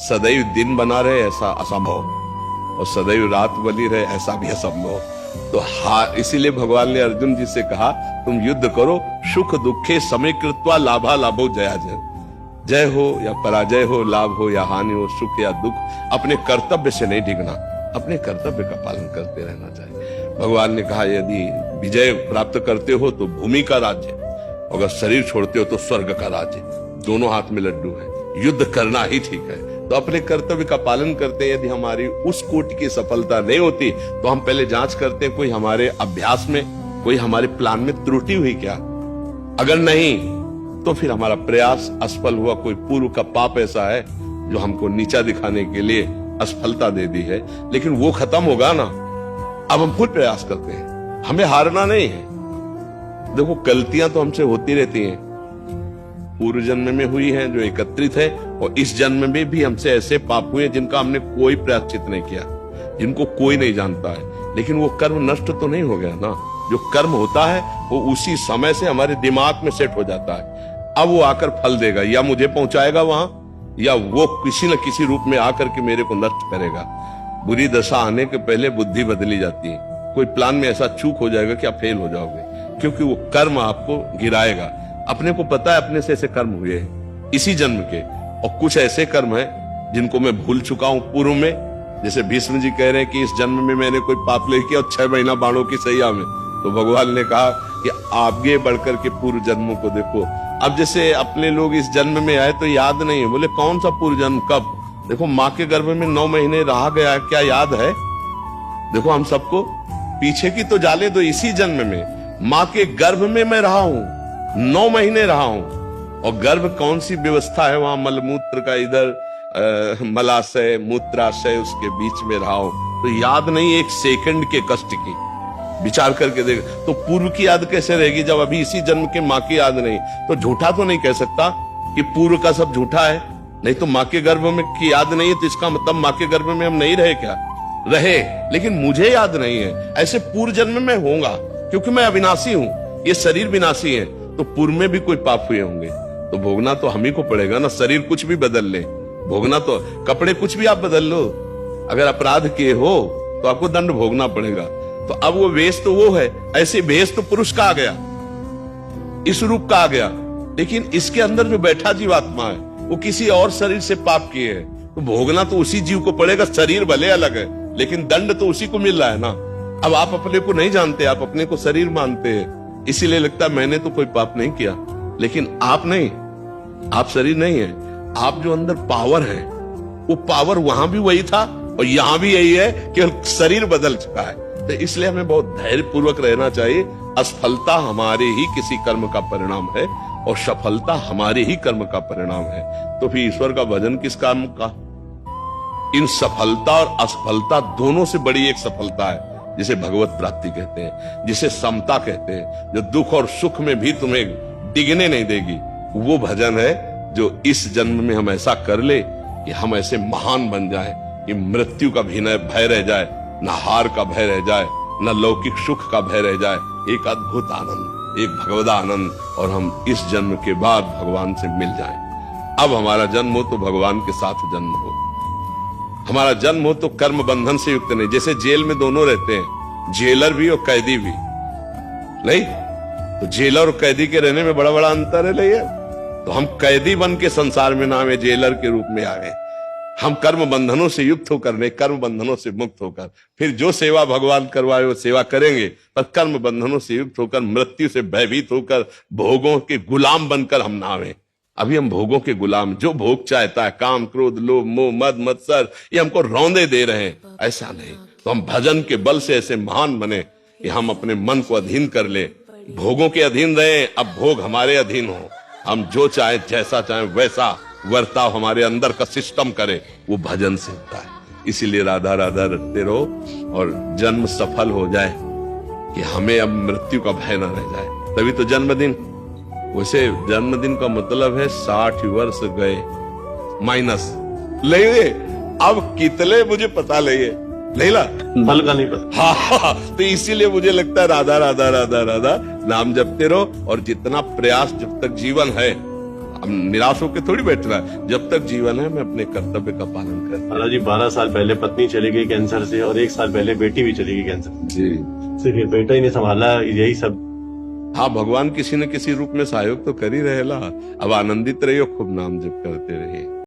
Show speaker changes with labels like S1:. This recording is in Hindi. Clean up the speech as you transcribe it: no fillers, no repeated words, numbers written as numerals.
S1: सदैव दिन बना रहे ऐसा असंभव, और सदैव रात बनी रहे ऐसा भी असंभव। तो हार, इसीलिए भगवान ने अर्जुन जी से कहा तुम युद्ध करो, सुख दुखे समय कृत्वा लाभा लाभो जया जय। जय हो या पराजय हो, लाभ हो या हानि हो, सुख या दुख, अपने कर्तव्य से नहीं डिगना, अपने कर्तव्य का पालन करते रहना चाहिए। भगवान ने कहा यदि विजय प्राप्त करते हो तो भूमि का राज्य, अगर शरीर छोड़ते हो तो स्वर्ग का राज्य, दोनों हाथ में लड्डू है, युद्ध करना ही ठीक है। तो अपने कर्तव्य का पालन करते हैं। यदि हमारी उस कोटि की सफलता नहीं होती तो हम पहले जांच करते हैं कोई हमारे अभ्यास में, कोई हमारे प्लान में त्रुटि हुई क्या। अगर नहीं तो फिर हमारा प्रयास असफल हुआ, कोई पूर्व का पाप ऐसा है जो हमको नीचा दिखाने के लिए असफलता दे दी है, लेकिन वो खत्म होगा ना। अब हम खुद प्रयास करते हैं, हमें हारना नहीं है। देखो गलतियां तो हमसे होती रहती हैं, पूर्व जन्म में हुई हैं जो एकत्रित है, और इस जन्म में भी हमसे ऐसे पाप हुए जिनका हमने कोई प्रायश्चित नहीं किया, जिनको कोई नहीं जानता है, लेकिन वो कर्म नष्ट तो नहीं हो गया ना। जो कर्म होता है वो उसी समय से हमारे दिमाग में सेट हो जाता है। अब वो आकर फल देगा, या मुझे पहुंचाएगा वहां, या वो किसी न किसी रूप में आकर के मेरे को नष्ट करेगा। बुरी दशा आने के पहले बुद्धि बदली जाती है। कोई प्लान में ऐसा चूक हो जाएगा कि आप फेल हो जाओगे, क्योंकि वो कर्म आपको गिराएगा। अपने को पता है अपने से ऐसे कर्म हुए हैं इसी जन्म के, और कुछ ऐसे कर्म हैं जिनको मैं भूल चुका हूं पूर्व में। जैसे भीष्म जी कह रहे हैं कि इस जन्म में मैंने कोई पाप नहीं किया, और 6 महीना बाणों की सैया में। तो भगवान ने कहा कि आगे बढ़कर के पूर्व जन्मों को देखो। अब जैसे अपने लोग इस जन्म में आए तो याद नहीं है, बोले कौन सा पूर्व जन्म, कब? देखो माँ के गर्भ में 9 महीने रहा गया, क्या याद है? देखो हम सबको पीछे की तो जाले दो, इसी जन्म में माँ के गर्भ में मैं रहा हूं, 9 महीने रहा हूं। और गर्भ कौन सी व्यवस्था है वहां, मलमूत्र का इधर मलाशय मूत्राशय उसके बीच में रहा हूं। तो याद नहीं एक सेकंड के कष्ट की, विचार करके देख। तो पूर्व की याद कैसे रहेगी जब अभी इसी जन्म के माँ की याद नहीं? तो झूठा तो नहीं कह सकता कि पूर्व का सब झूठा है, नहीं तो माँ के गर्भ में की याद नहीं है तो इसका मतलब माँ के गर्भ में हम नहीं रहे क्या? रहे, लेकिन मुझे याद नहीं है। ऐसे पूर्व जन्म में होगा, क्योंकि मैं अविनाशी हूं, ये शरीर विनाशी है। तो पूर्व में भी कोई पाप हुए होंगे तो भोगना तो हम ही को पड़ेगा ना। शरीर कुछ भी बदल ले, भोगना तो, कपड़े कुछ भी आप बदल लो, अगर अपराध किए हो तो आपको दंड भोगना पड़ेगा। तो अब वो वेश तो वो है, ऐसे वेश तो पुरुष का आ गया, इस रूप का आ गया, लेकिन इसके अंदर जो बैठा जीवात्मा है वो किसी और शरीर से पाप किए है, तो भोगना तो उसी जीव को पड़ेगा। शरीर भले अलग है लेकिन दंड तो उसी को मिल रहा है ना। अब आप अपने को नहीं जानते, आप अपने को शरीर मानते हैं, इसीलिए लगता है मैंने तो कोई पाप नहीं किया, लेकिन आप नहीं, आप शरीर नहीं है। आप जो अंदर पावर है वो पावर वहां भी वही था और यहां भी यही है, केवल शरीर बदल चुका है। तो इसलिए हमें बहुत धैर्य पूर्वक रहना चाहिए। असफलता हमारे ही किसी कर्म का परिणाम है और सफलता हमारे ही कर्म का परिणाम है। तो फिर ईश्वर का भजन किस काम का? इन सफलता और असफलता दोनों से बड़ी एक सफलता है जिसे भगवत प्राप्ति कहते हैं, जिसे समता कहते हैं, जो दुख और सुख में भी तुम्हें डिगने नहीं देगी। वो भजन है जो इस जन्म में हम ऐसा कर ले कि हम ऐसे महान बन जाएं कि मृत्यु का भी न भय रह जाए, न हार का भय रह जाए, न लौकिक सुख का भय रह जाए। एक अद्भुत आनंद, एक भगवदा आनंद, और हम इस जन्म के बाद भगवान से मिल जाएं। अब हमारा जन्म हो तो भगवान के साथ जन्म हो, हमारा जन्म हो तो कर्म बंधन से युक्त नहीं। जैसे जेल में दोनों रहते हैं, जेलर भी और कैदी भी, नहीं तो जेलर और कैदी के रहने में बड़ा बड़ा अंतर है। नहीं, तो हम कैदी बन के संसार में ना आवे, जेलर के रूप में आवे। हम कर्म बंधनों से युक्त होकर नहीं, कर्म बंधनों से मुक्त होकर फिर जो सेवा भगवान करवाए वो सेवा करेंगे, पर कर्म बंधनों से युक्त होकर, मृत्यु से भयभीत होकर, भोगों के गुलाम बनकर हम ना आवे। अभी हम भोगों के गुलाम, जो भोग चाहता है, काम क्रोध लोभ मोह मद मत्सर, ये हमको रौंदे दे रहे हैं। ऐसा नहीं, तो हम भजन के बल से ऐसे महान बने कि हम अपने मन को अधीन कर ले। भोगों के अधीन रहे, अब भोग हमारे अधीन हो। हम जो चाहे, जैसा चाहे वैसा वर्ताव हमारे अंदर का सिस्टम करे, वो भजन से होता है। इसीलिए राधा राधा रटते रहो और जन्म सफल हो जाए कि हमें अब मृत्यु का भय न रह जाए। तभी तो जन्मदिन, वैसे जन्मदिन का मतलब है 60 वर्ष गए माइनस। ले अब कितने मुझे पता नहीं ला
S2: फल का नहीं पता।
S1: हाँ, तो इसीलिए मुझे लगता है राधा राधा राधा राधा नाम जपते रहो, और जितना प्रयास जब तक जीवन है अब निराश होकर थोड़ी बैठना है, जब तक जीवन है मैं अपने कर्तव्य का पालन कर।
S2: महाराज जी 12 साल पहले पत्नी चली गई कैंसर से और 1 साल पहले बेटी भी चली गई कैंसर
S1: जी।
S2: सिर्फ ये बेटा ही नहीं संभाला, यही सब।
S1: हाँ, भगवान किसी न किसी रूप में सहयोग तो कर ही रहेला। अब आनंदित रहियो, खूब नाम जप करते रहिए।